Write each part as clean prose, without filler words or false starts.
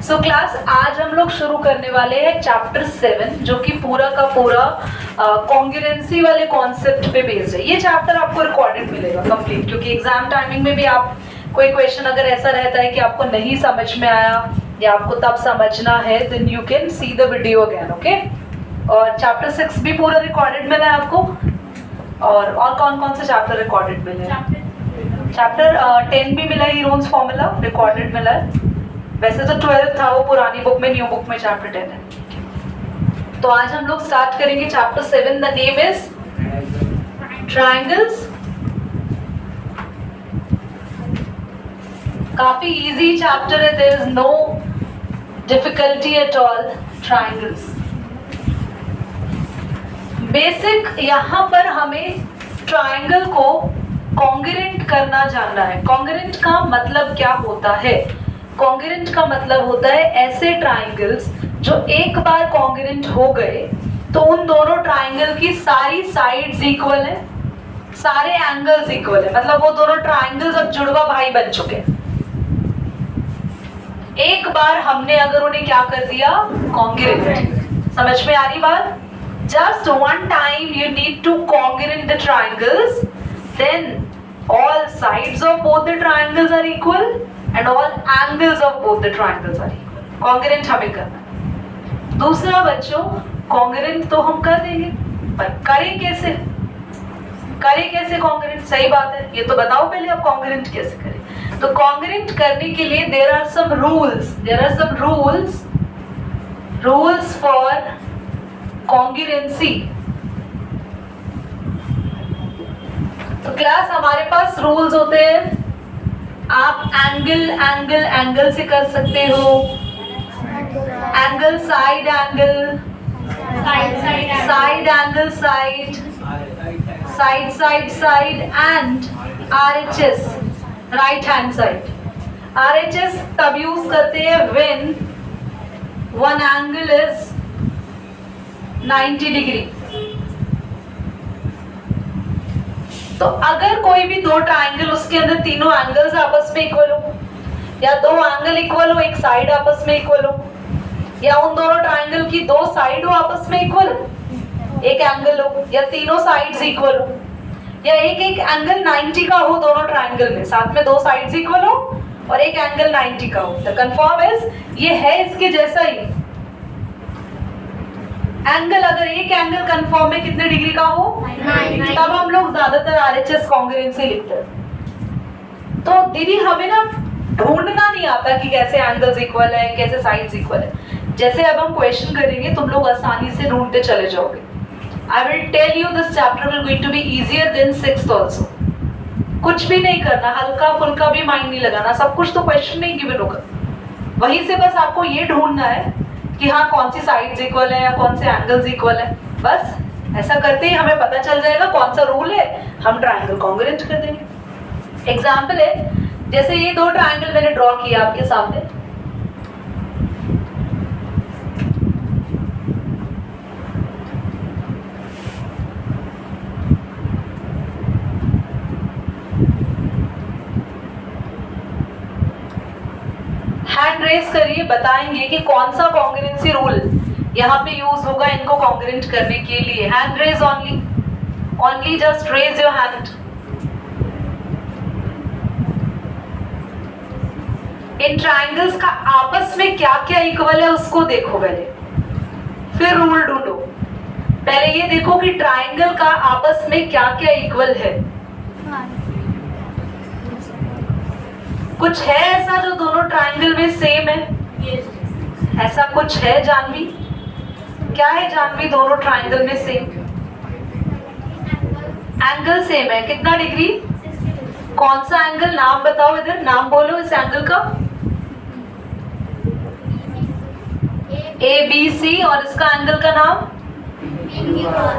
So class आज हम लोग शुरू करने वाले हैं चैप्टर 7 जो कि पूरा का पूरा कॉन्ग्रुएंसी वाले कॉन्सेप्ट पे बेस्ड है। ये चैप्टर आपको रिकॉर्डेड मिलेगा कंप्लीट, क्योंकि एग्जाम टाइमिंग में भी आप कोई क्वेश्चन अगर ऐसा रहता है कि आपको नहीं समझ में आया या आपको तब समझना है, then you can see the video again, okay. और चैप्टर 6 भी पूरा रिकॉर्डेड मिला है आपको। और कौन कौन से चैप्टर रिकॉर्डेड मिले हैं? चैप्टर 10 भी मिला है, हीरोन्स फॉर्मूला रिकॉर्डेड मिला है। वैसे तो 12 था वो पुरानी बुक में, न्यू बुक में चैप्टर 10 है। तो आज हम लोग स्टार्ट करेंगे chapter 7। The name is triangles. काफी इजी चैप्टर है, there is no difficulty at all. Triangles basic, यहाँ पर हमें ट्रायंगल को कॉन्ग्रुएंट करना जानना है। कॉन्ग्रुएंट का मतलब क्या होता है? कॉन्ग्रुएंट का मतलब होता है ऐसे ट्रायंगल्स जो एक बार कॉन्ग्रुएंट हो गए तो उन दोनों ट्रायंगल की सारी साइड्स इक्वल है, सारे एंगल्स इक्वल है, मतलब वो दोनों ट्रायंगल्स अब जुड़वा भाई बन चुके हैं। एक बार हमने अगर उन्हें क्या कर दिया, कॉन्ग्रुएंट। समझ में आ रही बात? Just one time you need to congruent the triangles, then all sides of both the triangles are equal and all angles of both the triangles are equal. Congruent हमें करना है। दूसरा बच्चों, congruent तो हम कर देंगे, पर करें कैसे? करें कैसे congruent? सही बात है, ये तो बताओ पहले आप congruent कैसे करें। तो congruent करने के लिए there are some rules for congruency। तो क्लास हमारे पास रूल्स होते हैं। आप एंगल से कर सकते हो, angle side angle, side angle side and RHS right hand side. RHS तब यूज करते हैं when one angle is 90 degree. तो अगर कोई भी दो ट्रायंगल, उसके अंदर तीनों एंगल्स आपस में इक्वल हो, या दो एंगल इक्वल हो, एक साइड आपस में इक्वल हो, या उन दोनों ट्रायंगल की दो साइड हो आपस में इक्वल, एक एंगल हो, या तीनों साइड्स इक्वल हो, या एक एंगल 90 का हो दोनों ट्रायंगल में, साथ में दो साइड्स इक्वल हो और एक एंगल 90 का हो। द कंफर्म इज, ये है इसके जैसा ही एंगल। अगर एक एंगल कंफर्म में कितने डिग्री का हो, तब हम लोग ज्यादातर RHS कॉन्ग्रुएंसी लिखते हैं। तो दीदी हमें ना ढूंढना नहीं आता कि कैसे एंगल्स इक्वल है, कैसे साइड्स इक्वल है। जैसे अब हम क्वेश्चन करेंगे, तुम लोग आसानी से ढूंढते चले जाओगे। I will tell you this chapter will going to be easier than 6th also. कुछ भी नहीं करना, हल्का फुल्का भी माइंड नहीं लगाना, सब कुछ तो क्वेश्चन में ही गिवन होगा। वहीं से बस आपको ये ढूंढना है कि हाँ कौन सी साइड्स इक्वल है या कौन से एंगल्स इक्वल है। बस ऐसा करते ही हमें पता चल जाएगा कौन सा रूल है, हम ट्रायंगल कॉन्ग्रुएंट कर देंगे। एग्जांपल है, जैसे ये दो ट्रायंगल मैंने ड्रॉ किया आपके सामने। हैंड रेस करिए, बताएंगे कि कौन सा कॉन्ग्रुएंसी रूल यहाँ पे यूज होगा इनको कॉन्ग्रुएंट करने के लिए। Hand raise only just raise your hand. इन ट्रायंगल्स का आपस में क्या क्या इक्वल है उसको देखो पहले, फिर रूल ढूंढो। पहले ये देखो कि ट्रायंगल का आपस में क्या क्या इक्वल है। कुछ है ऐसा जो दोनों ट्रायंगल में सेम है? ऐसा कुछ है जानवी? क्या है जानवी दोनों ट्रायंगल में सेम? एंगल सेम है। कितना डिग्री? कौन सा एंगल? नाम बताओ, इधर नाम बोलो इस एंगल का। ABC। और इसका एंगल का नाम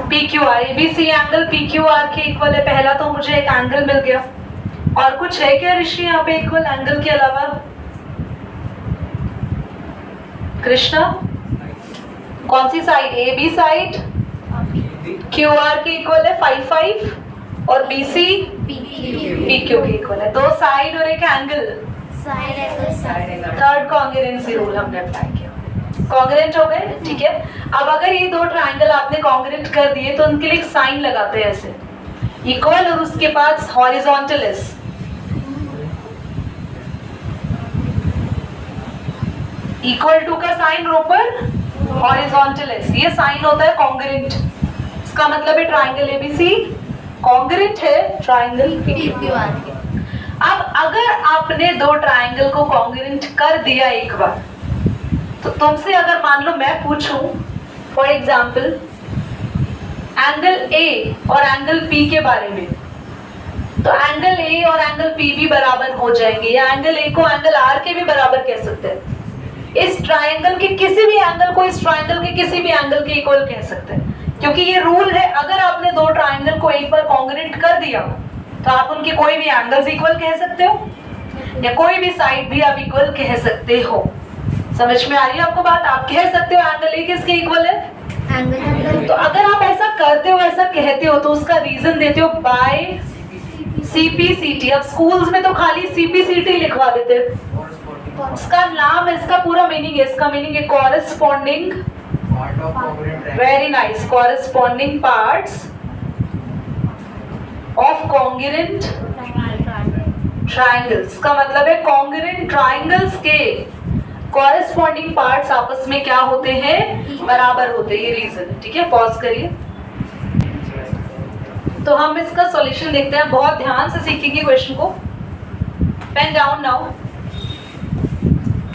PQR। ABC एंगल PQR के इक्वल है। पहला तो मुझे एक एंगल मिल गया। और कुछ है क्या ऋषि यहाँ पे इक्वल एंगल के अलावा? कृष्णा, कौन सी साइड? AB साइड QR के इक्वल है 5 और BC PQ के इक्वल है। दो साइड और एक एंगल थर्ड कॉन्ग्रुएंसी रूल हमने अप्लाई किया, कॉन्ग्रुएंट हो गए, ठीक है। अब अगर ये दो ट्राइंगल आपने कॉन्ग्रुएंट कर दिए तो उनके लिए एक साइन लगाते हैं ऐसे, इक्वल और उसके पास हॉरिजॉन्टल एस। इक्वल टू का साइन रो पर हॉरिजॉन्टल एस, ये साइन होता है कॉन्ग्रुएंट। इसका मतलब है ट्राइंगल एबीसी कॉन्ग्रुएंट है ट्राइंगल पीक्यूआर। अब अगर आपने दो ट्राइंगल को कॉन्ग्रुएंट कर दिया एक बार, तो तुमसे अगर मान लो मैं पूछूं फॉर एग्जाम्पल एंगल ए और एंगल पी के बारे में, तो एंगल ए और एंगल पी भी बराबर हो जाएंगे, या एंगल ए को एंगल आर के भी बराबर कह सकते हैं। इस ट्राइंगल के किसी भी एंगल को इस ट्राइंगल के किसी भी एंगल के इक्वल कह सकते हैं, क्योंकि ये रूल है। अगर आपने दो ट्राइंगल को एक बार कॉन्ग्रुएंट कर दिया तो आप उनके कोई भी एंगल्स इक्वल कह सकते हो, या कोई भी साइड भी आप इक्वल कह सकते हो। समझ में आ रही है आपको बात? आप कह सकते हो एंगल ए किसके इक्वल है, एंगल। तो अगर आप ऐसा करते हो, ऐसा कहते हो, तो उसका रीजन देते हो बाय सीपीसीटी। अब स्कूल्स में तो खाली सीपीसीटी लिखवा देते हैं, इसका नाम, इसका पूरा मीनिंग है, इसका मीनिंग है corresponding, very nice, corresponding parts of congruent triangles. का मतलब है कॉन्ग्रुएंट ट्राइंगल्स के कॉरेस्पॉन्डिंग पार्ट्स आपस में क्या होते हैं, बराबर होते हैं, ये रीजन है, ठीक है। पॉज करिए। तो हम इसका सॉल्यूशन देखते हैं, बहुत ध्यान से सीखेंगे क्वेश्चन को। Pen down now.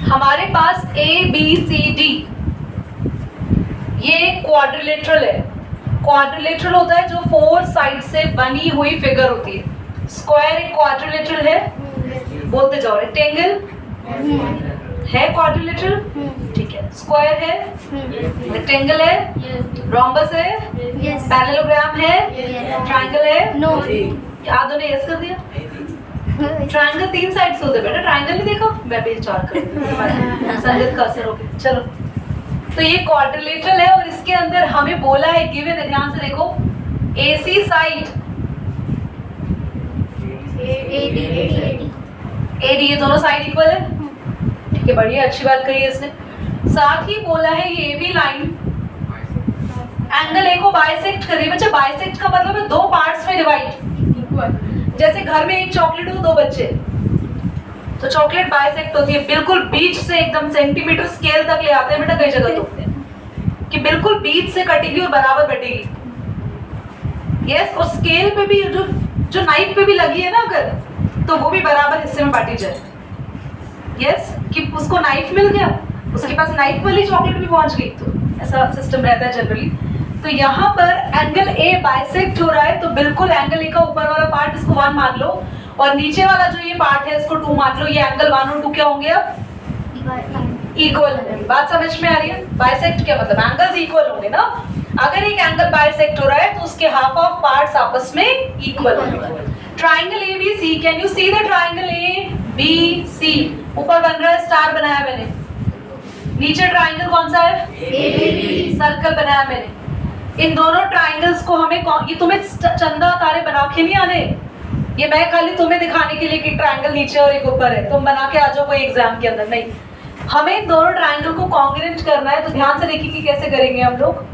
हमारे पास ए बी सी डी ये क्वाड्रिलेटरल है। क्वाड्रिलेटरल होता है जो 4 साइड से बनी हुई फिगर होती है। स्क्वायर एक क्वाड्रिलेटरल है, बोलते जाओ। रेक्टेंगल है क्वाड्रिलेटरल, ठीक है। स्क्वायर है, रेक्टेंगल है, रोम्बस है, पैरेललोग्राम है, ट्रायंगल है। यादों ने यस कर दिया। ट्रायंगल 3 साइड से होते बेटा, ट्रायंगल नहीं देखा, मैं भी 4 कर संगत का असर हो गया। चलो, तो ये क्वाड्रिलेटरल है और इसके अंदर हमें बोला है, गिवन है, ध्यान से देखो, एसी साइड एडी, ये दोनों साइड इक्वल है, ठीक है। बढ़िया, अच्छी बात कही है इसने। साथ ही बोला है ये एबी लाइन एंगल ए को बाइसेक्ट करे। बच्चा, बाइसेक्ट का मतलब है 2 पार्ट्स में डिवाइड। जैसे घर में एक चॉकलेट हो, 2 बच्चे, तो चॉकलेट बाइसेक्ट होती है, बिल्कुल बीच से एकदम सेंटीमीटर स्केल तक ले आते हैं बेटा, कई जगह तोड़ते हैं कि बिल्कुल बीच से कटेगी और बराबर बटेगी। यस, और स्केल पे भी जो नाइफ पे भी लगी है ना अगर, तो वो भी बराबर हिस्से में बांटी जाए। यस, कि उसको नाइफ मिल गया, उसके पास नाइफ वाली चॉकलेट भी पहुंच गई, तो ऐसा सिस्टम रहता है जनरली। तो यहाँ पर एंगल ए बाइसेक्ट हो रहा है, तो बिल्कुल एंगल ए का ऊपर वाला पार्ट इसको 1 मान लो, और नीचे वाला जो ये पार्ट है इसको 2 मान लो। ये एंगल 1 और 2 क्या होंगे अब? इक्वल होंगे। बात समझ में आ रही है? बाइसेक्ट क्या मतलब? एंगल्स इक्वल होंगे ना। अगर एक एंगल बाइसेक्ट हो रहा है तो उसके हाफ ऑफ पार्ट्स आपस में इक्वल होंगे। Triangle A B C, can you see the triangle A B C? ऊपर बन रहा है, स्टार बनाया मैंने। नीचे ट्रायंगल कौन सा है? सर्कल बनाया मैंने। इन दोनों ट्रायंगल्स को हमें, ये तुम्हें चंदा तारे बना के नहीं आने, ये मैं खाली तुम्हें दिखाने के लिए कि ट्रायंगल नीचे और एक ऊपर है, तुम बना के आ जाओ कोई एग्जाम के अंदर, नहीं। हमें इन दोनों ट्रायंगल को कॉन्ग्रुएंट करना है, तो ध्यान से देखिए कि कैसे करेंगे हम लोग।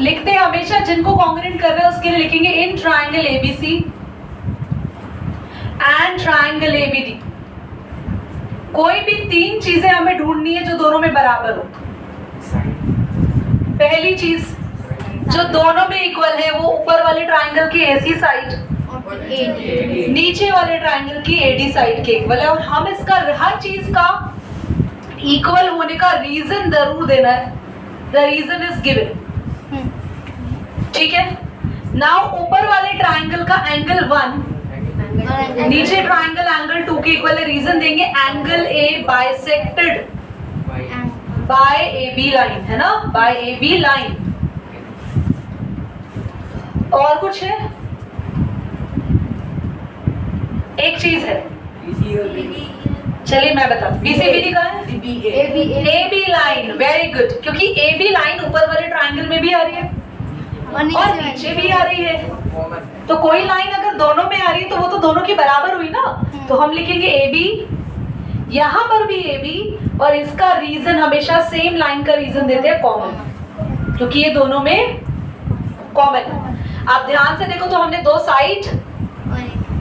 लिखते हैं हमेशा जिनको कॉन्ग्रुएंट कर रहे हैं उसके लिए लिखेंगे in triangle ABC and triangle ABD. कोई भी 3 चीजें हमें ढूंढनी है जो दोनों में बराबर हो। पहली चीज जो दोनों में इक्वल है वो ऊपर वाले ट्रायंगल की एसी साइड, नीचे वाले ट्रायंगल की एडी साइड के इक्वल है, और हम इसका हर चीज का इक्वल होने का रीजन जरूर देना है। द रीजन इज गिवन, ठीक है। नाउ ऊपर वाले ट्रायंगल का एंगल 1, नीचे ट्रायंगल एंगल 2 के इक्वल है। रीजन देंगे angle A bisected by A B line, है ना, बाय ए बी लाइन। और कुछ है? एक चीज है, चलिए मैं बताऊं। बीसीबीडी का है A B line, very good, क्योंकि ए बी लाइन ऊपर वाले ट्रायंगल में भी आ रही है, और नीचे भी आ रही है। तो कोई लाइन अगर दोनों में आ रही है तो वो तो दोनों की बराबर हुई ना। तो हम लिखेंगे ए बी, यहाँ पर भी ए बी, और इसका रीजन हमेशा सेम लाइन का रीजन देते हैं कॉमन, क्योंकि ये दोनों में कॉमन। आप ध्यान से देखो तो हमने दो साइड,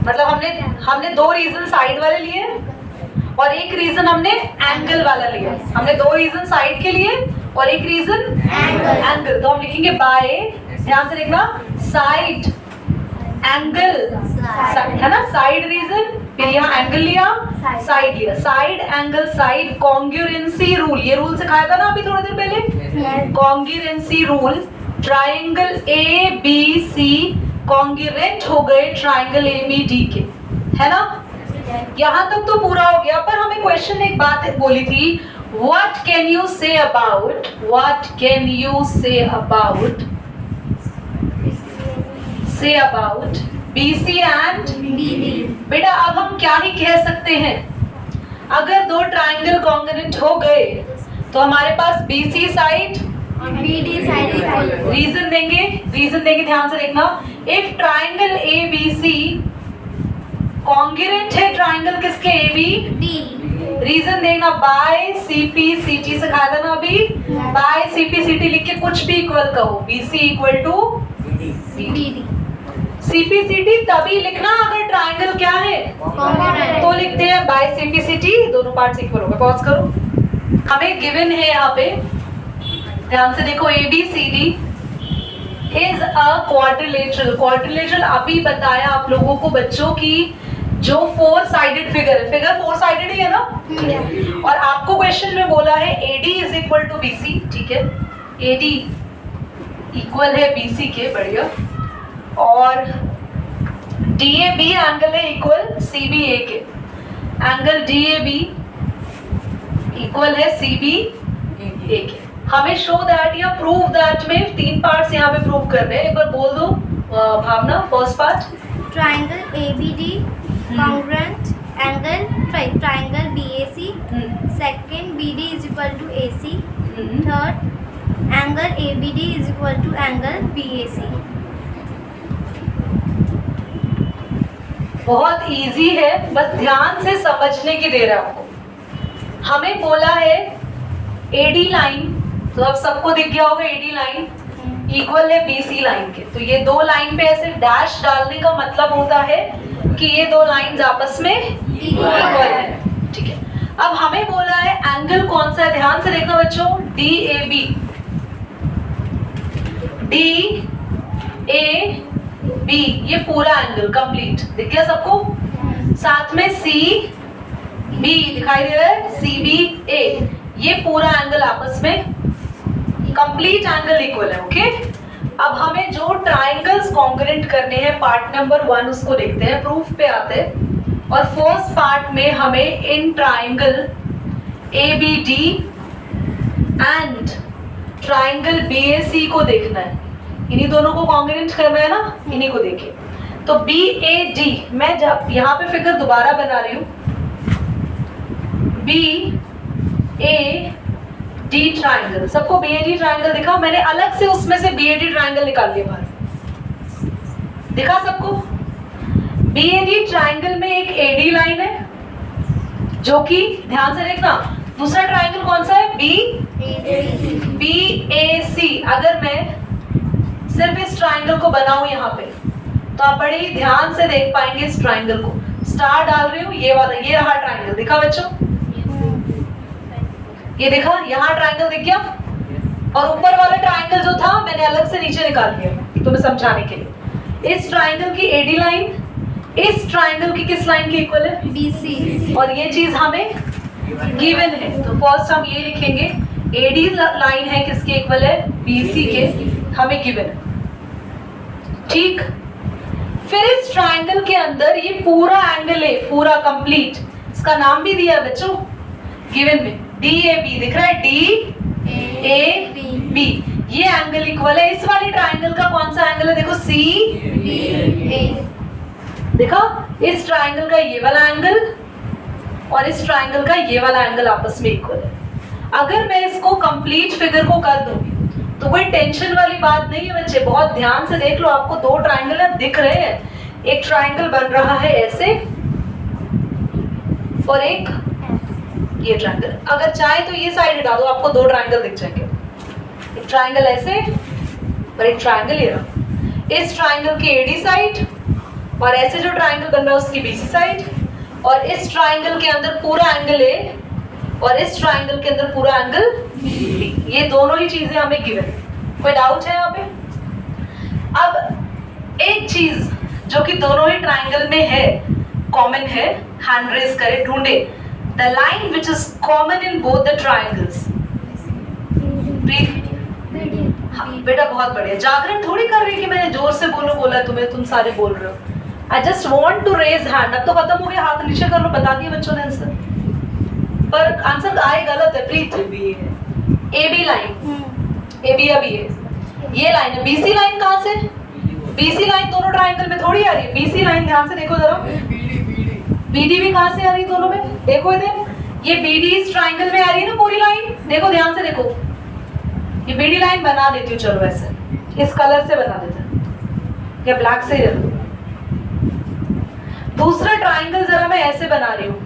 मतलब हमने दो रीजन साइड वाले लिए और एक रीजन हमने एंगल वाला लिया। हमने दो रीजन साइड के लिए और एक रीजन एंगल। तो हम लिखेंगे बाय, ध्यान से देखना, साइड एंगल, है ना, साइड रीजन, फिर यहाँ एंगल लिया, साइड लिया, side angle side, congruency rule, ये रूल सिखाया था ना अभी थोड़ी देर पहले, congruency rule, triangle A B C congruent हो गए ट्राइंगल ए बी डी के, है ना। यहाँ तक तो पूरा हो गया, पर हमें क्वेश्चन एक बात बोली थी, what can you say about BC and बेटा अब हम क्या ही कह सकते हैं, अगर दो ट्राइंगल कॉन्ग्रुएंट हो गए तो हमारे पास BC side BD side, reason देंगे ध्यान से देखना, इफ ट्राइंगल ABC कॉन्ग्रुएंट है ट्राइंगल किसके AB, रीजन देना बाय CPCT सिखाया था ना अभी, बाय CPCT लिख के कुछ भी इक्वल कहो, BC equal to BD। CPCT तभी लिखना अगर ट्राइंगल क्या है, तो लिखते हैं बाय CPCT, दोनों पार्ट्स इक्वल हो गए। पॉज करो, हमें गिवन है यहाँ पे, ध्यान से देखो, ABCD इज अ क्वाड्रिलेटरल अभी बताया आप लोगों को बच्चों की, जो 4 साइडेड फिगर है, फिगर 4 साइडेड ही है ना, और आपको क्वेश्चन में बोला है AD is equal to BC, ठीक है, AD इक्वल है BC के, बढ़िया, और DAB एंगल है इक्वल CBA के, एंगल DAB इक्वल है CBA के। हमें शो दैट या प्रूव दैट में 3 पार्ट्स यहाँ पे प्रूव कर रहे हैं, एक बार बोल दो Bhavna. First part, triangle ABD congruent angle triangle BAC, second BD is equal to AC, third angle ABD is equal to angle BAC। बहुत इजी है, बस ध्यान से समझने की देर है आपको। हमें बोला है AD लाइन, तो अब सबको दिख गया होगा AD लाइन इक्वल है BC लाइन के, तो ये दो लाइन पे ऐसे डैश डालने का मतलब होता है कि ये दो लाइंस आपस में इक्वल है, ठीक है। अब हमें बोला है एंगल कौन सा है, ध्यान से देखना बच्चों, DAB, DAB ये पूरा एंगल कंप्लीट दिख गया सबको, साथ में CB दिखाई दे रहा है, CBA ये पूरा एंगल आपस में कंप्लीट एंगल इक्वल है, ओके। अब हमें जो ट्राइंगल्स कॉन्ग्रुएंट करने हैं, पार्ट नंबर 1 उसको देखते हैं, प्रूफ पे आते हैं। और फर्स्ट पार्ट में हमें in triangle ABD and triangle BAC को देखना है, इन्हीं दोनों को कॉन्ग्रुएंट करना है ना, इन्हीं को देखिए। तो BAD, मैं जब यहाँ पे फिगर दोबारा बना रही हूँ, BAD ट्राइंगल, सबको BAD ट्राइंगल दिखा, मैंने अलग से उसमें से BAD ट्राइंगल निकाल लिया बाहर, दिखा सबको। BAD ट्राइंगल में एक AD लाइन है, जो कि ध्यान से देखना, दूसरा ट्राइंगल कौन सा है, BAC। अगर मैं सिर्फ इस ट्राइंगल को बनाऊं यहाँ पे, तो आप बड़े ही ध्यान से देख पाएंगे इस ट्राइंगल को। स्टार डाल रही हूँ, ये वाला, ये रहा ट्राइंगल, दिखा बच्चों, ये देखा, यहाँ ट्राइंगल दिख गया, और ऊपर वाला ट्राइंगल जो था मैंने अलग से नीचे निकाल दिया तुम्हें समझाने के लिए। इस ट्राइंगल की AD लाइन इस ट्राइंगल की किस लाइन के इक्वल है, BC, और ये चीज हमें गिवन है, तो फर्स्ट हम ये लिखेंगे, AD लाइन है किसके इक्वल है, BC के, हमें गिवन है, ठीक। फिर इस ट्राइंगल के अंदर ये पूरा एंगल है, पूरा कंप्लीट, इसका नाम भी दिया है बच्चों गिवन में, DAB दिख रहा है, DAB, ये एंगल इक्वल है इस वाले ट्राइंगल का, कौन सा एंगल है, देखो CBA, देखो इस ट्राइंगल का ये वाला एंगल और इस ट्राइंगल का ये वाला एंगल आपस में इक्वल है। अगर मैं इसको कंप्लीट फिगर को कर दूंगी तो कोई टेंशन वाली बात नहीं है बच्चे, बहुत ध्यान से देख लो, आपको दो ट्राइंगल दिख रहे हैं, एक ट्राइंगल बन रहा है ऐसे और एक ये ट्राइंगल। अगर चाहे तो ये साइड हटा दो, आपको दो ट्राइंगल दिख जाएंगे, एक ट्राइंगल ऐसे और एक ट्राइंगल ये रहा। इस ट्राइंगल की एडी साइड और ऐसे जो ट्राइंगल बन रहा है उसकी बीसी साइड, और इस ट्राइंगल के अंदर पूरा एंगल ए और इस ट्राइंगल के अंदर पूरा एंगल बी, ये दोनों ही चीजें हमें गिवन है। कोई डाउट है यहाँ पे? अब एक चीज जो कि दोनों ही ट्राइंगल में है, कॉमन है, हैंड रेज करे, ढूंढे the line which is common in both the triangles. हाँ बेटा बहुत बढ़िया, जागरण थोड़ी कर रही कि मैंने जोर से बोलो बोला तुम्हें, तुम सारे बोल रहे हो। I just want to raise hand. अब तो खत्म हो गया, हाथ नीचे कर लो, बता दिए बच्चों ने आंसर, पर आंसर आए गलत है Preet. A B line, A B या बी ए, ये लाइन है। बीसी लाइन कहाँ से? बीसी लाइन दोनों ट्राइंगल में थोड़ी आ रही है। बीसी लाइन ध्यान से देखो जरा, बीडी भी कहाँ से आ रही है दोनों में, देखो इधर, ये बीडी इस ट्राइंगल में आ रही है ना पूरी लाइन, देखो ध्यान से देखो, ये बीडी लाइन बना देती हूँ, चलो वैसे इस कलर से बना देते हैं या ब्लैक से ही रख दो। दूसरा ट्राइंगल जरा मैं ऐसे बना रही हूँ,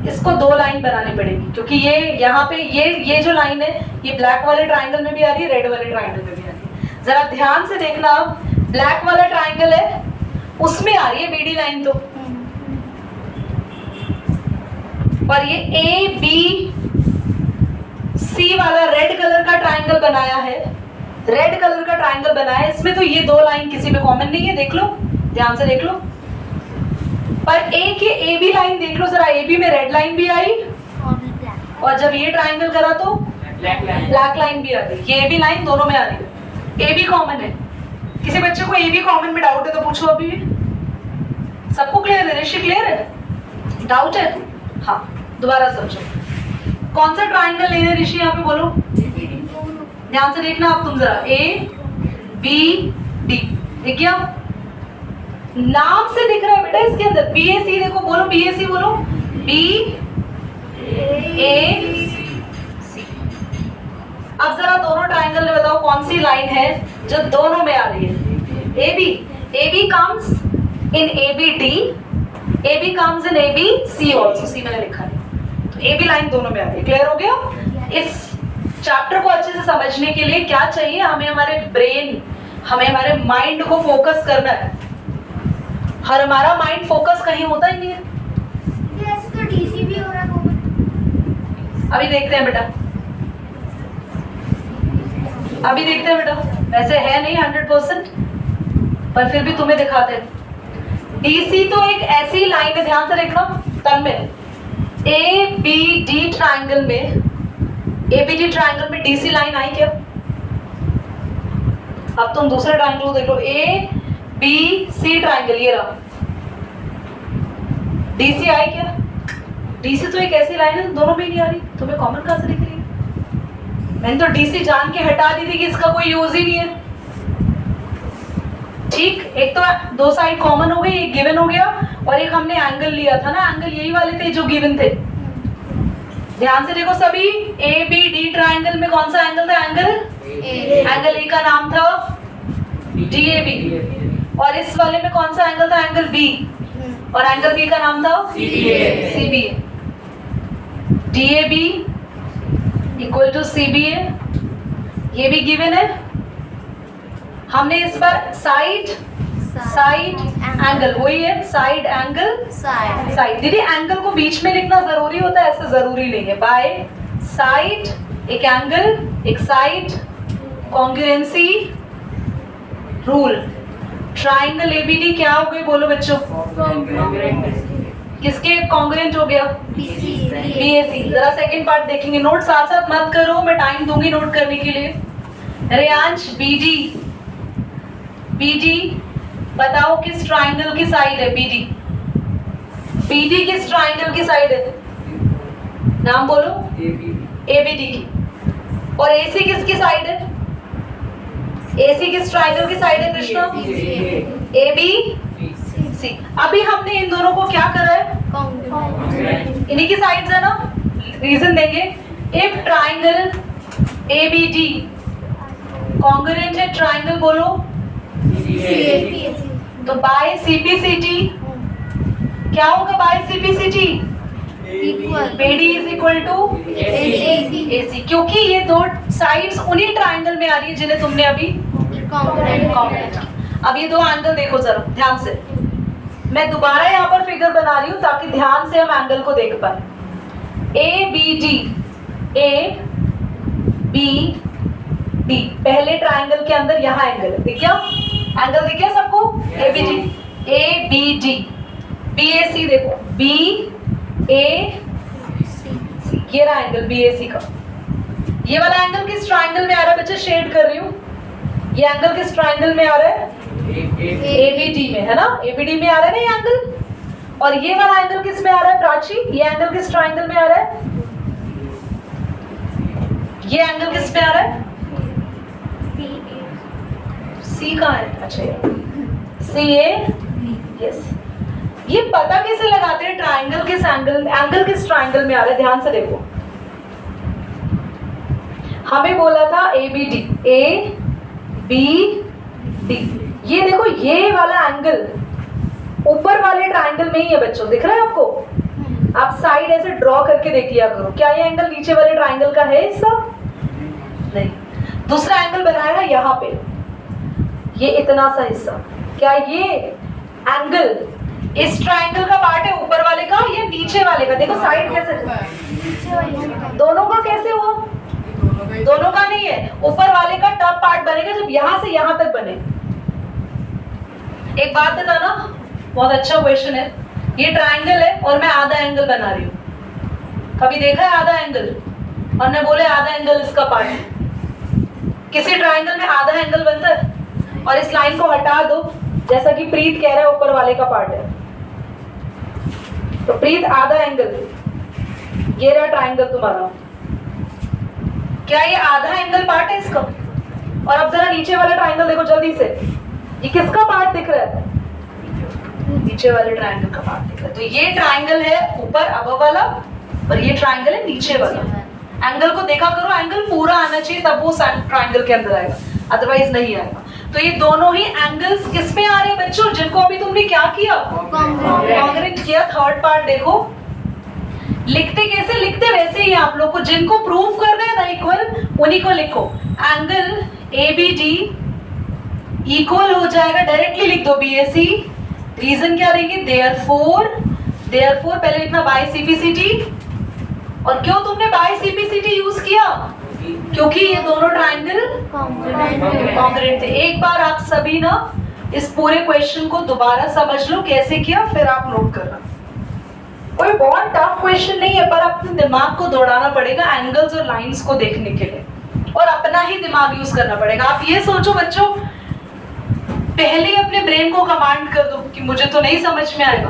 इसको दो लाइन बनानी पड़ेगी क्योंकि ये यहाँ पे ये जो लाइन है ये ब्लैक वाले ट्राइंगल में भी आ रही है, रेड वाले ट्राइंगल में भी आ रही है। जरा ध्यान से देखना, अब ब्लैक वाला ट्राइंगल है उसमें आ रही है बीडी लाइन, तो और ये ए बी सी वाला रेड कलर का ट्राइंगल बनाया है, रेड कलर का ट्राइंगल बनाया है, इसमें तो ये दो लाइन किसी में कॉमन नहीं है, देख लो ध्यान से देख लो। पर ए के ए बी लाइन देख लो जरा, ए बी में रेड लाइन भी आई और जब ये ट्राइंगल करा तो ब्लैक लाइन भी आ गई, ये ए बी लाइन दोनों में आ रही है, ए बी कॉमन है। किसी बच्चे को ए बी कॉमन में डाउट है तो पूछो अभी भी। सबको क्लियर है? ऋषि क्लियर है? डाउट है? हाँ दोबारा समझो, कौन सा ट्राइंगल ले रहे ऋषि यहाँ पे बोलो, ध्यान से देखना आप तुम जरा, ए बी डी दिख गया, नाम से दिख रहा है बेटा इसके अंदर, बी ए सी, देखो बोलो बी ए सी, बोलो बी ए सी। अब जरा दोनों ट्राइंगल में बताओ कौन सी लाइन है जो दोनों में आ रही है? A B comes in A B D, A B comes in A B C also, C मैंने लिखा है, तो ए बी लाइन दोनों में आ रही है। क्लियर हो गया? इस चैप्टर को अच्छे से समझने के लिए क्या चाहिए हमें? हमारे ब्रेन, हमें हमारे माइंड को फोकस करना है, और हमारा माइंड फोकस कहीं होता ही नहीं है। ऐसे तो डीसी भी हो रहा है कॉमन। अभी देखते हैं बेटा, अभी देखते हैं बेटा, वैसे है नहीं 100%, पर फिर भी तुम्हें दिखाते हैं। डीसी तो एक ऐसी लाइन है, ध्यान से देखना तन में, ए बी डी ट्राइंगल में, ए बी डी ट्राइंगल में डीसी लाइन आई क्या? अब तुम दूसरे ट्राइंगल को देख लो, ए बी सी ट्राइंगल, ये रहा, डीसी आई क्या? डीसी तो एक ऐसी लाइन है दोनों में नहीं आ रही, तुम्हें कॉमन कहां से दिख रही है? मैंने तो डीसी जान के हटा दी थी कि इसका कोई यूज ही नहीं है। ठीक, एक तो दो साइड कॉमन हो गई, एक गिवन हो गया, और एक हमने एंगल लिया था ना, एंगल यही वाले थे जो गिवन थे। ध्यान से देखो सभी, ए बी डी ट्राइंगल में कौन सा एंगल था? एंगल ए का नाम था DAB, और इस वाले में कौन सा एंगल था? एंगल बी, और एंगल बी का नाम था CBA। DAB equal to CBA, ये भी गिवन है। हमने इस बार साइड एंगल, वही है साइड एंगल साइड। दीदी एंगल को बीच में लिखना जरूरी होता है? ऐसा जरूरी नहीं है। बाय साइड एक एंगल एक side, congruency rule. Triangle ABD क्या हो गई बोलो बच्चों? किसके कॉन्ग्रुएंट हो गया? BAC। जरा सेकंड पार्ट देखेंगे, नोट साथ साथ मत करो, मैं टाइम दूंगी नोट करने के लिए। रेयांश BD बताओ किस ट्राइंगल की साइड है? BD किस ट्राइंगल की साइड है? नाम बोलो। ABD की। और AC किसकी साइड है? AC किस ट्राइंगल की साइड है कृष्णा? ABC। अभी हमने इन दोनों को क्या करा है? इन्हीं की साइड्स है ना, रीजन देंगे। इफ ट्राइंगल एबीडी कॉन्ग्रुएंट है, ट्राइंगल बोलो, तो बाय सीपीसीटी क्या होगा? By CPCT BD is equal to AC, क्योंकि ये दो साइड्स उन्हीं ट्राइंगल में आ रही है जिन्हें तुमने अभी कॉन्ग्रुएंट। अब ये दो एंगल देखो जरा ध्यान से, मैं दोबारा यहाँ पर फिगर बना रही हूँ ताकि ध्यान से हम एंगल को देख पाए। ABD, ABD पहले ट्राइंगल के अंदर यहाँ एंगल है, दिख गया? एंगल दिख गया सबको? ABD, ABD, BAC देखो, BAC, ये रहा एंगल BAC का। ये वाला एंगल किस ट्राइंगल में आ रहा है बच्चे? शेड कर रही हूँ। ये एंगल किस ट्राइंगल में आ रहा है? ABD में, है ना? ABD में आ रहा है ना ये एंगल। और ये वाला एंगल किस में आ रहा है प्राची? ये एंगल किस ट्राइंगल में आ रहा है? ये एंगल किस में आ रहा है? C कहाँ है? अच्छा CA, यस। ये पता कैसे लगाते हैं ट्राइंगल किस एंगल किस ट्राइंगल में आ रहा है? ध्यान से देखो, हमें बोला था ABD, ABD, ये देखो ये वाला एंगल ऊपर वाले ट्राइंगल में ही है बच्चों, दिख रहा है आपको? आप साइड ऐसे ड्रॉ करके देख लिया करो, क्या ये एंगल नीचे वाले ट्राइंगल का है हिस्सा? नहीं। दूसरा एंगल बनाया है यहाँ पे, ये इतना सा हिस्सा, क्या ये एंगल इस ट्राइंगल का पार्ट है ऊपर वाले का या नीचे वाले का? देखो साइड कैसे, दोनों का कैसे हुआ? दोनों का नहीं है, ऊपर वाले का टॉप पार्ट बनेगा जब यहाँ से यहाँ तक बने। एक बात बताना, बहुत अच्छा क्वेश्चन है। ये ट्राइंगल है और मैं आधा एंगल बना रही हूँ। कभी देखा है आधा एंगल? और मैं बोले आधा एंगल इसका पार्ट है। किसी ट्राइंगल में आधा एंगल बनता है? और इस लाइन को हटा दो, जैसा कि प्रीत कह रहा है ऊपर वाले का पार्ट है, तो प्रीत आधा एंगल, ये रहा ट्राइंगल तुम्हारा, क्या ये आधा एंगल पार्ट है इसका? और अब जरा नीचे वाला ट्राइंगल देखो जल्दी से, ये किसका पार्ट दिख रहा है? नीचे वाले ट्राइंगल का पार्ट दिख रहा है। तो ये ट्राइंगल है ऊपर अबव वाला और ये ट्राइंगल है नीचे वाला। एंगल को देखा करो, एंगल पूरा आना चाहिए तब वो ट्राइंगल के अंदर आएगा, अदरवाइज नहीं आएगा। तो ये दोनों ही एंगल्स किस में आ रहे हैं बच्चों, जिनको अभी तुमने क्या किया? कॉन्ग्रुएंट किया। थर्ड पार्ट देखो, लिखते कैसे? लिखते वैसे ही आप लोग को, जिनको प्रूव करना है ना इक्वल, उन्हीं को लिखो। एंगल ABD इक्वल हो जाएगा, डायरेक्टली लिख दो BAC। रीजन क्या देंगे? देयरफॉर पहले लिखना बाय CPCT। और क्यों तुमने बाय CPCT यूज किया? क्योंकि ये दोनों ट्राइंगल कॉन्ग्रुएंट थे। एक बार आप सभी ना इस पूरे क्वेश्चन को दोबारा समझ लो कैसे किया, फिर आप नोट करना। कोई बहुत टफ क्वेश्चन नहीं है, पर अपने दिमाग को दौड़ाना पड़ेगा एंगल्स और लाइंस को देखने के लिए, और अपना ही दिमाग यूज करना पड़ेगा। आप ये सोचो बच्चों, पहले ही अपने ब्रेन को कमांड कर दो कि मुझे तो नहीं समझ में आएगा।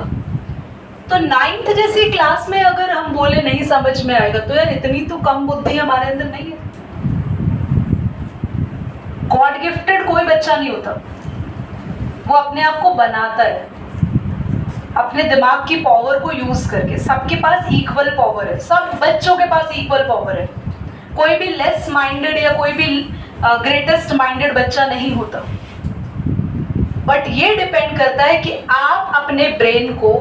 तो 9th जैसी क्लास में अगर हम बोले नहीं समझ में आएगा, तो यार इतनी तो कम बुद्धि हमारे अंदर नहीं है। गॉड गिफ्टेड कोई बच्चा नहीं होता, वो अपने आप को बनाता है अपने दिमाग की पावर को यूज करके। सबके पास इक्वल पावर है, सब बच्चों के पास इक्वल पावर है। कोई भी लेस माइंडेड या कोई भी ग्रेटेस्ट माइंडेड बच्चा नहीं होता। बट ये डिपेंड करता है कि आप अपने ब्रेन को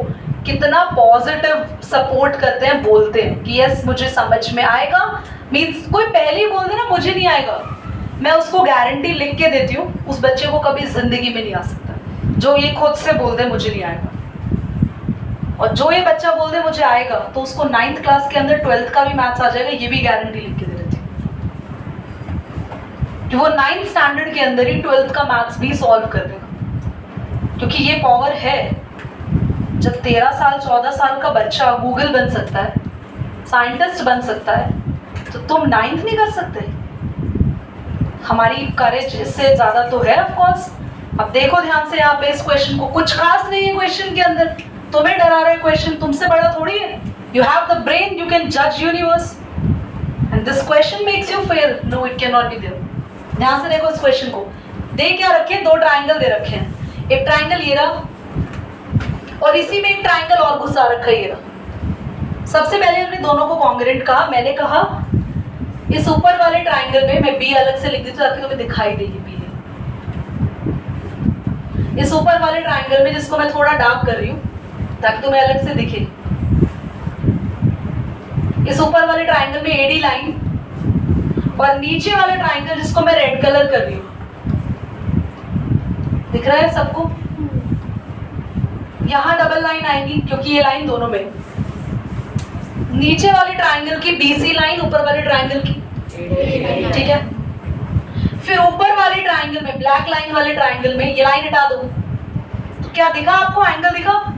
कितना पॉजिटिव सपोर्ट करते हैं, बोलते हैं कि यस मुझे समझ में आएगा। मीन्स कोई पहले ही बोल दे ना मुझे नहीं आएगा, मैं उसको गारंटी लिख के देती हूँ, उस बच्चे को कभी जिंदगी में नहीं आ सकता। जो ये खुद से बोल दे मुझे नहीं आएगा, और जो ये बच्चा बोल दे मुझे आएगा, तो उसको 9th क्लास के अंदर 12th का भी मैथ्स आ जाएगा, ये भी गारंटी लिख के दे देती हूँ कि वो 9th स्टैंडर्ड के अंदर ही 12th का मैथ्स भी सॉल्व कर देगा, क्योंकि ये पावर है। जब 13 साल 14 साल का बच्चा गूगल बन सकता है, साइंटिस्ट बन सकता है, तो तुम 9th नहीं कर सकते? हमारी करेज इससे ज्यादा तो है ऑफ कोर्स। अब देखो ध्यान से यहाँ पे इस क्वेश्चन को, कुछ खास नहीं है क्वेश्चन के अंदर, तुम्हें डरा रहा है क्वेश्चन, तुमसे बड़ा थोड़ी है। You have the brain, you can जज universe, and this question makes you fail. No, it can not be there. ध्यान से देखो इस क्वेश्चन को, दे क्या रखे? दो ट्राइंगल दे रखे हैं, एक ट्राइंगल ये रहा और इसी में एक ट्राइंगल और घुसा रखा है ये रहा। सबसे पहले हमने दोनों को कॉन्ग्रेंट कहा। मैंने कहा इस ऊपर वाले ट्राइंगल में मैं बी अलग से लिख देती हूँ ताकि तुम्हें दिखाई देगी बी। इस ऊपर वाले ट्राइंगल में, जिसको मैं थोड़ा डार्क कर रही हूँ ताकि तुम्हें अलग से दिखे, इस ऊपर वाले ट्राइंगल में एडी लाइन, और नीचे वाला ट्राइंगल जिसको मैं रेड कलर कर रही हूँ, दिख रहा है सबको? यहां डबल लाइन आएंगी क्योंकि ये लाइन दोनों में, नीचे वाले ट्राइंगल की बीसी लाइन, ऊपर वाले ट्राइंगल की, ठीक है। फिर ऊपर वाले ट्राइंगल में, ब्लैक लाइन वाले ट्राइंगल में ये लाइन हटा दो, तो क्या दिखा आपको? एंगल दिखा?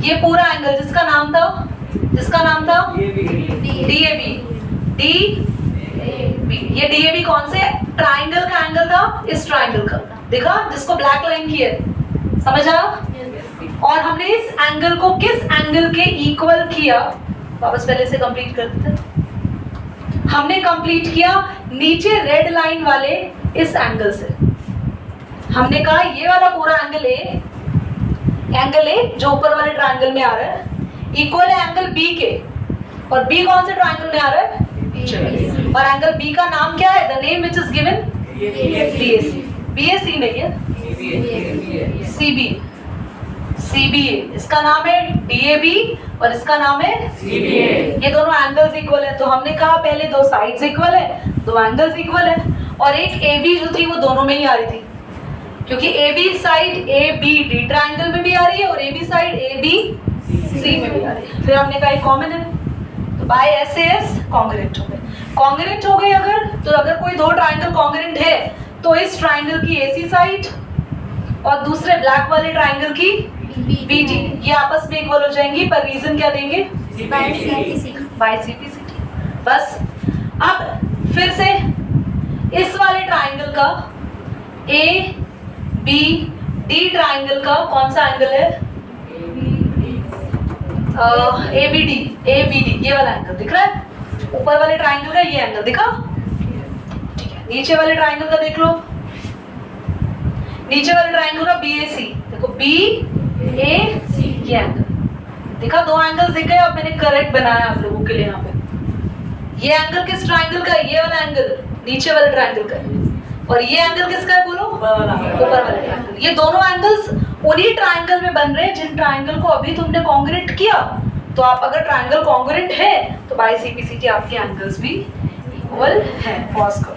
ये पूरा एंगल जिसका नाम था DAB। ये DAB कौन से ट्राइंगल का एंगल था? इस ट्राइंगल का, देखा? जिसको ब्लैक लाइन की है, समझ आया? और हमने इस एंगल को किस एंगल के इक्वल किया? वापस पहले से कंप्लीट करते थे। हमने कंप्लीट किया नीचे रेड लाइन वाले इस एंगल से। हमने कहा ये वाला पूरा एंगल ए जो ऊपर वाले ट्रायंगल में आ रहा है इक्वल है एंगल बी के, और बी कौन से ट्रायंगल में आ रहा है? और एंगल बी का नाम क्या है? The name which is given BAC। BAC नहीं है, CBA। इसका नाम है DAB और इसका नाम है CBA। ये दोनों एंगल्स इक्वल है, तो हमने कहा पहले दो साइड्स इक्वल है, दो एंगल्स इक्वल है, और एक AB जो थी वो दोनों में ही आ रही थी, क्योंकि AB साइड ABD ट्रायंगल में भी आ रही है और AB साइड ABC में भी आ रही है। फिर हमने कहा एक कॉमन है, तो बाय SAS कॉन्ग्रुएंट हो गए। कॉन्ग्रुएंट हो गए अगर कोई दो ट्रायंगल कॉन्ग्रुएंट है तो इस ट्रायंगल की AC साइड और दूसरे ब्लैक वाले ट्रायंगल की BD ये आपस में इक्वल हो जाएंगी, पर रीजन क्या देंगे? By CPCT। बस अब फिर से इस वाले ट्रायंगल का ABD ट्रायंगल का कौन सा एंगल है? ABD ये वाला एंगल दिख रहा है? ऊपर वाले ट्रायंगल का ये एंगल दिखा? ठीक है, नीचे वाले ट्रायंगल का देख लो। नीचे वाले ट्रायंगल का BAC, देखो BAC ये एंगल दिखा? दो एंगल्स दिख गए। अब मैंने करेक्ट बनाया आप लोगों के लिए यहाँ पे। ये एंगल किस ट्रायंगल का है? ये वाला एंगल नीचे वाले ट्रायंगल का है, और ये एंगल किसका है बोलो? ऊपर वाले ट्रायंगल। ये दोनों एंगल्स उन्हीं ट्रायंगल में बन रहे हैं जिन ट्रायंगल को अभी तुमने कॉन्ग्रुएंट किया। तो आप अगर ट्रायंगल कॉन्ग्रुएंट है तो बाय CPCT आपके एंगल्स भी इक्वल है। पॉज करो।